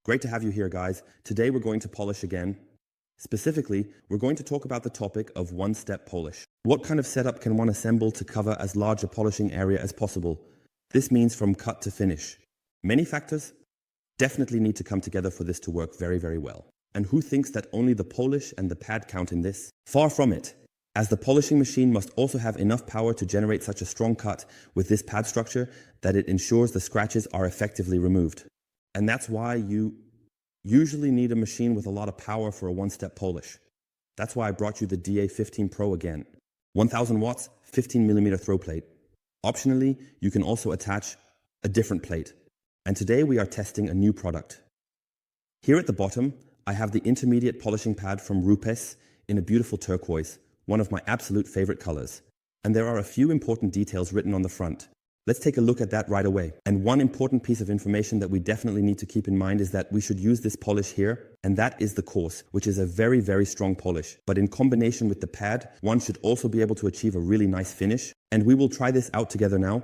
Great to have you here, guys. Today we're going to polish again. Specifically, we're going to talk about the topic of one-step polish. What kind of setup can one assemble to cover as large a polishing area as possible? This means from cut to finish. Many factors definitely need to come together for this to work very, very well. And who thinks that only the polish and the pad count in this? Far from it, as the polishing machine must also have enough power to generate such a strong cut with this pad structure that it ensures the scratches are effectively removed. And that's why you usually need a machine with a lot of power for a one-step polish. That's why I brought you the DA15 PRO again. 1000 watts, 15mm throw plate. Optionally, you can also attach a different plate. And today we are testing a new product. Here at the bottom, I have the intermediate polishing pad from Rupes in a beautiful turquoise, one of my absolute favorite colors. And there are a few important details written on the front. Let's take a look at that right away. And one important piece of information that we definitely need to keep in mind is that we should use this polish here, and that is the coarse, which is a very, very strong polish. But in combination with the pad, one should also be able to achieve a really nice finish. And we will try this out together now.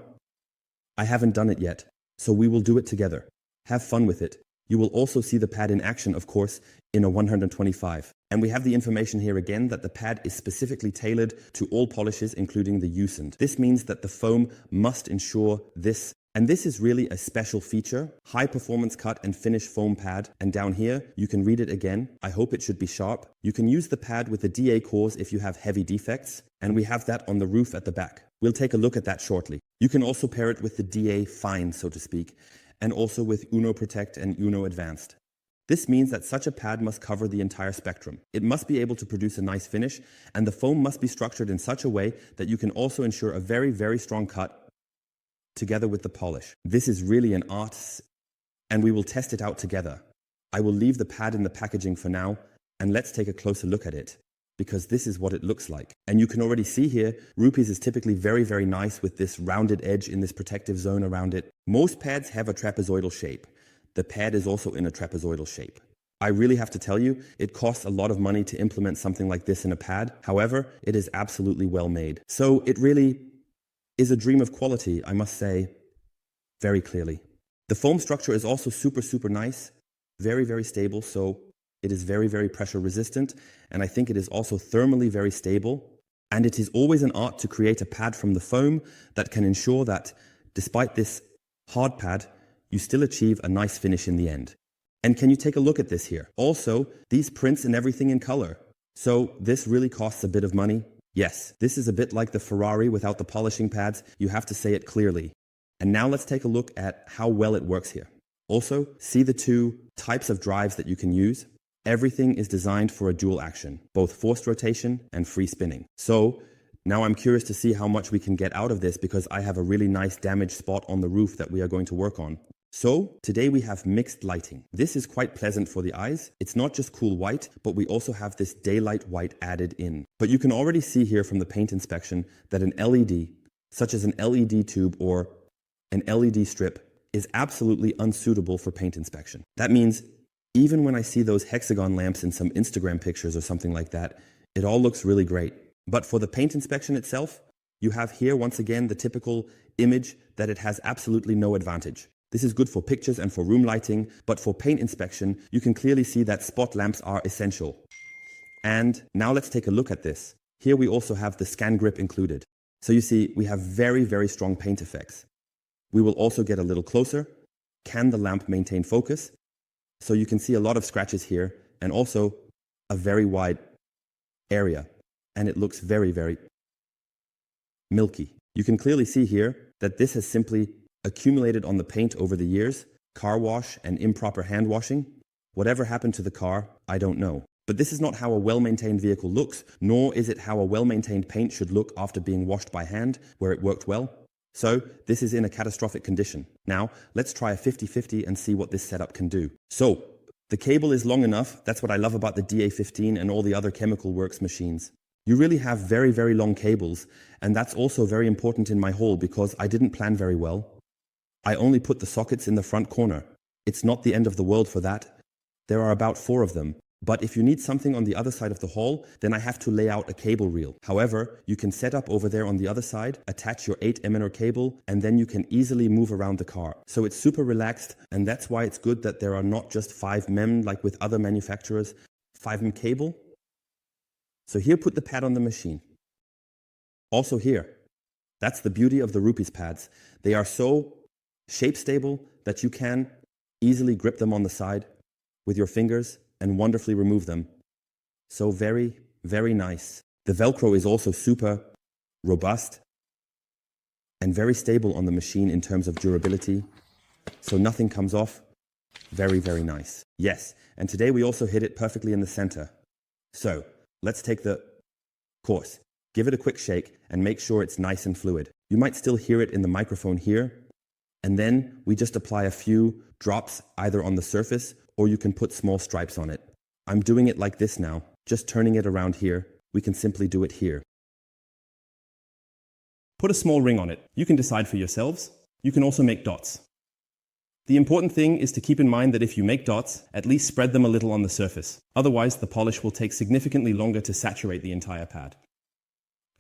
I haven't done it yet, so we will do it together. Have fun with it. You will also see the pad in action, of course, in a 125. And we have the information here again that the pad is specifically tailored to all polishes, including the usant. This means that the foam must ensure this. And this is really a special feature, high performance cut and finish foam pad. And down here, you can read it again. I hope it should be sharp. You can use the pad with the DA Coarse if you have heavy defects. And we have that on the roof at the back. We'll take a look at that shortly. You can also pair it with the DA Fine, so to speak, and also with Uno Protect and Uno Advanced. This means that such a pad must cover the entire spectrum. It must be able to produce a nice finish, and the foam must be structured in such a way that you can also ensure a very, very strong cut together with the polish. This is really an art, and we will test it out together. I will leave the pad in the packaging for now, and let's take a closer look at it, because this is what it looks like. And you can already see here, Rupes is typically very, very nice with this rounded edge in this protective zone around it. Most pads have a trapezoidal shape. The pad is also in a trapezoidal shape. I really have to tell you, it costs a lot of money to implement something like this in a pad. However, it is absolutely well made. So it really is a dream of quality, I must say, very clearly. The foam structure is also super, super nice, very, very stable. So it is very, very pressure resistant. And I think it is also thermally very stable. And it is always an art to create a pad from the foam that can ensure that despite this hard pad, you still achieve a nice finish in the end. And can you take a look at this here? Also, these prints and everything in color. So this really costs a bit of money. Yes, this is a bit like the Ferrari without the polishing pads. You have to say it clearly. And now let's take a look at how well it works here. Also, see the two types of drives that you can use. Everything is designed for a dual action, both forced rotation and free spinning. So now I'm curious to see how much we can get out of this because I have a really nice damaged spot on the roof that we are going to work on. So today we have mixed lighting. This is quite pleasant for the eyes. It's not just cool white, but we also have this daylight white added in. But you can already see here from the paint inspection that an LED, such as an LED tube or an LED strip, is absolutely unsuitable for paint inspection. That means even when I see those hexagon lamps in some Instagram pictures or something like that, it all looks really great. But for the paint inspection itself, you have here once again the typical image that it has absolutely no advantage. This is good for pictures and for room lighting, but for paint inspection, you can clearly see that spot lamps are essential. And now let's take a look at this. Here we also have the SCANGRIP included. So you see, we have very, very strong paint effects. We will also get a little closer. Can the lamp maintain focus? So you can see a lot of scratches here and also a very wide area. And it looks very, very milky. You can clearly see here that this has simply accumulated on the paint over the years, car wash and improper hand washing. Whatever happened to the car, I don't know. But this is not how a well-maintained vehicle looks, nor is it how a well-maintained paint should look after being washed by hand, where it worked well. So this is in a catastrophic condition. Now, let's try a 50-50 and see what this setup can do. So, the cable is long enough. That's what I love about the DA15 and all the other chemicalworkz machines. You really have very, very long cables, and that's also very important in my haul because I didn't plan very well. I only put the sockets in the front corner. It's not the end of the world for that. There are about 4 of them, But if you need something on the other side of the hall, then I have to lay out a cable reel. However, you can set up over there on the other side, attach your 8mm cable, and then you can easily move around the car. So it's super relaxed, and that's why it's good that there are not just 5mm like with other manufacturers, 5mm cable. So here, put the pad on the machine. Also here, that's the beauty of the Rupes pads. They are so shape stable that you can easily grip them on the side with your fingers and wonderfully remove them. So very, very nice. The Velcro is also super robust and very stable on the machine in terms of durability. So nothing comes off. Very, very nice. Yes, and today we also hit it perfectly in the center. So let's take the coarse. Give it a quick shake and make sure it's nice and fluid. You might still hear it in the microphone here. And then we just apply a few drops either on the surface or you can put small stripes on it. I'm doing it like this now, just turning it around here. We can simply do it here. Put a small ring on it. You can decide for yourselves. You can also make dots. The important thing is to keep in mind that if you make dots, at least spread them a little on the surface. Otherwise, the polish will take significantly longer to saturate the entire pad.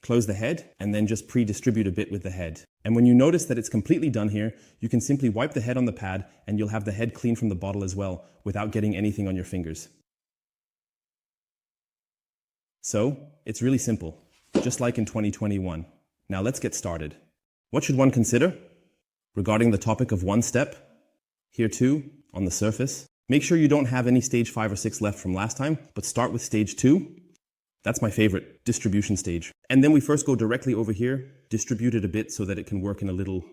Close the head and then just pre-distribute a bit with the head. And when you notice that it's completely done here, you can simply wipe the head on the pad and you'll have the head clean from the bottle as well without getting anything on your fingers. So, it's really simple, just like in 2021. Now let's get started. What should one consider? Regarding the topic of one step, here too, on the surface, make sure you don't have any stage 5 or 6 left from last time, but start with stage 2. That's my favorite, distribution stage. And then we first go directly over here, distribute it a bit so that it can work in a little.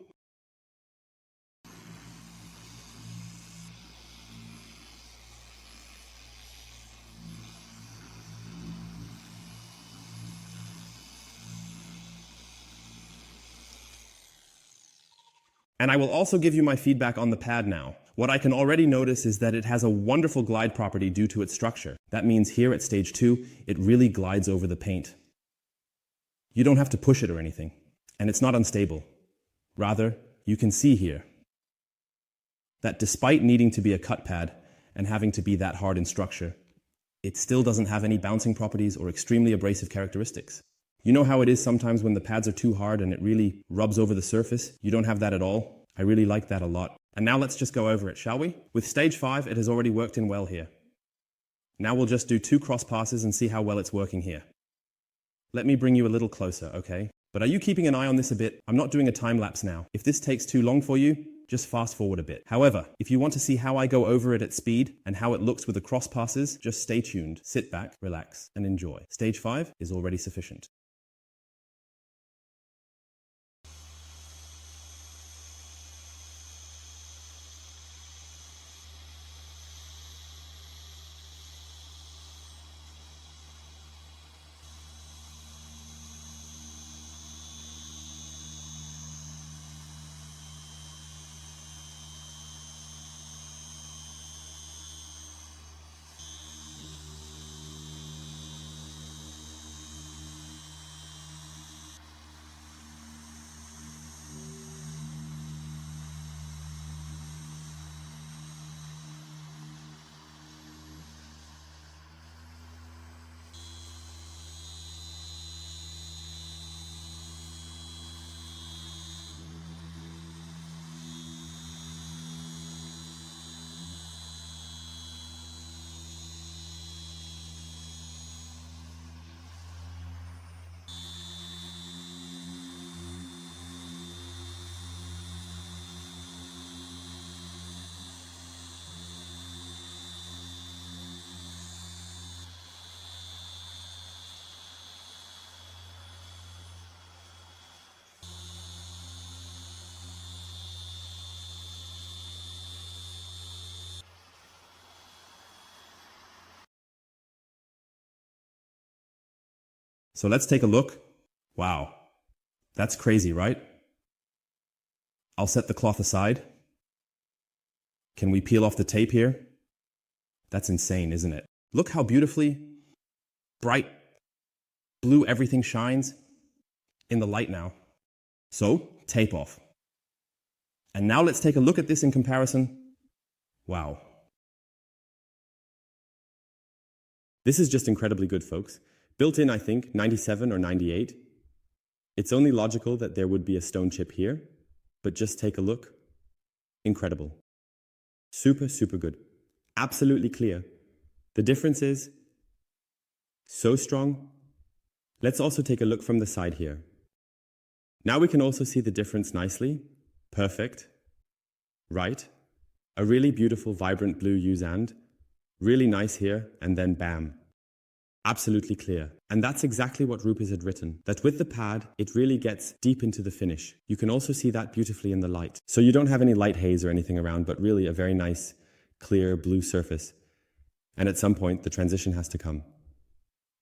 And I will also give you my feedback on the pad now. What I can already notice is that it has a wonderful glide property due to its structure. That means here at stage 2, it really glides over the paint. You don't have to push it or anything, and it's not unstable. Rather, you can see here that despite needing to be a cut pad and having to be that hard in structure, it still doesn't have any bouncing properties or extremely abrasive characteristics. You know how it is sometimes when the pads are too hard and it really rubs over the surface? You don't have that at all. I really like that a lot. And now let's just go over it, shall we? With stage 5, it has already worked in well here. Now we'll just do 2 cross passes and see how well it's working here. Let me bring you a little closer, okay? But are you keeping an eye on this a bit? I'm not doing a time lapse now. If this takes too long for you, just fast forward a bit. However, if you want to see how I go over it at speed and how it looks with the cross passes, just stay tuned, sit back, relax, and enjoy. Stage 5 is already sufficient. So let's take a look. Wow, that's crazy, right? I'll set the cloth aside. Can we peel off the tape here? That's insane, isn't it? Look how beautifully bright blue everything shines in the light now. So, tape off. And now let's take a look at this in comparison. Wow. This is just incredibly good, folks. Built in, I think, 97 or 98. It's only logical that there would be a stone chip here, but just take a look. Incredible. Super, super good. Absolutely clear. The difference is so strong. Let's also take a look from the side here. Now we can also see the difference nicely. Perfect. Right. A really beautiful, vibrant blue use and. Really nice here, and then bam. Absolutely clear. And that's exactly what Rupes had written, that with the pad, it really gets deep into the finish. You can also see that beautifully in the light. So you don't have any light haze or anything around, but really a very nice, clear blue surface. And at some point, the transition has to come.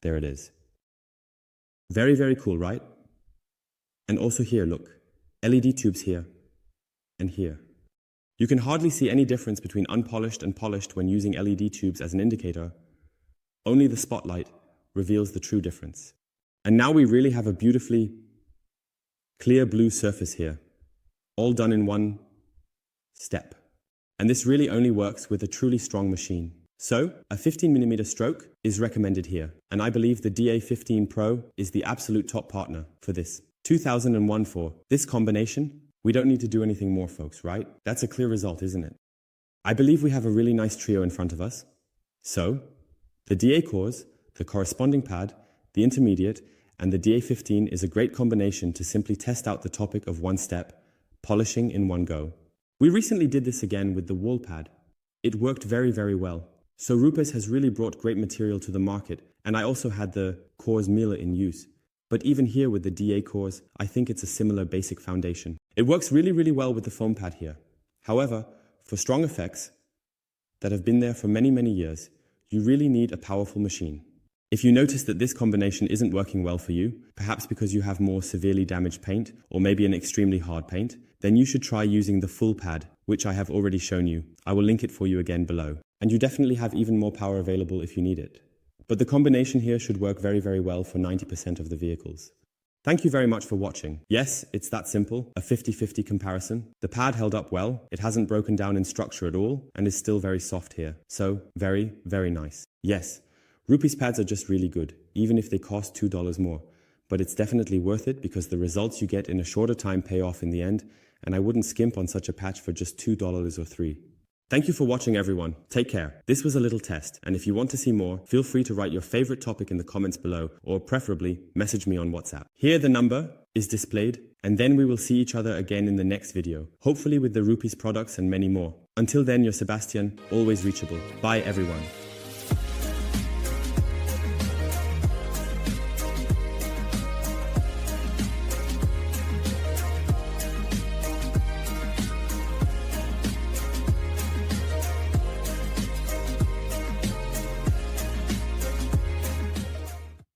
There it is. Very, very cool, right? And also here, look. LED tubes here and here. You can hardly see any difference between unpolished and polished when using LED tubes as an indicator. Only the spotlight reveals the true difference. And now we really have a beautifully clear blue surface here, all done in one step. And this really only works with a truly strong machine. So, a 15mm stroke is recommended here, and I believe the DA15 PRO is the absolute top partner for this. 2001 for this combination, we don't need to do anything more, folks, right? That's a clear result, isn't it? I believe we have a really nice trio in front of us. So, the DA Coarse, the corresponding pad, the Intermediate, and the DA15 is a great combination to simply test out the topic of one step, polishing in one go. We recently did this again with the wool pad. It worked very, very well. So Rupes has really brought great material to the market, and I also had the Coarse Miller in use. But even here with the DA Coarse, I think it's a similar basic foundation. It works really, really well with the foam pad here. However, for strong effects that have been there for many, many years, you really need a powerful machine. If you notice that this combination isn't working well for you, perhaps because you have more severely damaged paint or maybe an extremely hard paint, then you should try using the full pad, which I have already shown you. I will link it for you again below. And you definitely have even more power available if you need it. But the combination here should work very, very well for 90% of the vehicles. Thank you very much for watching. Yes, it's that simple, a 50-50 comparison. The pad held up well, it hasn't broken down in structure at all, and is still very soft here. So, very, very nice. Yes, Rupes pads are just really good, even if they cost $2 more. But it's definitely worth it because the results you get in a shorter time pay off in the end, and I wouldn't skimp on such a patch for just $2 or $3. Thank you for watching, everyone. Take care. This was a little test, and if you want to see more, feel free to write your favorite topic in the comments below, or preferably, message me on WhatsApp. Here the number is displayed, and then we will see each other again in the next video, hopefully with the Rupes products and many more. Until then, your Sebastian, always reachable. Bye, everyone.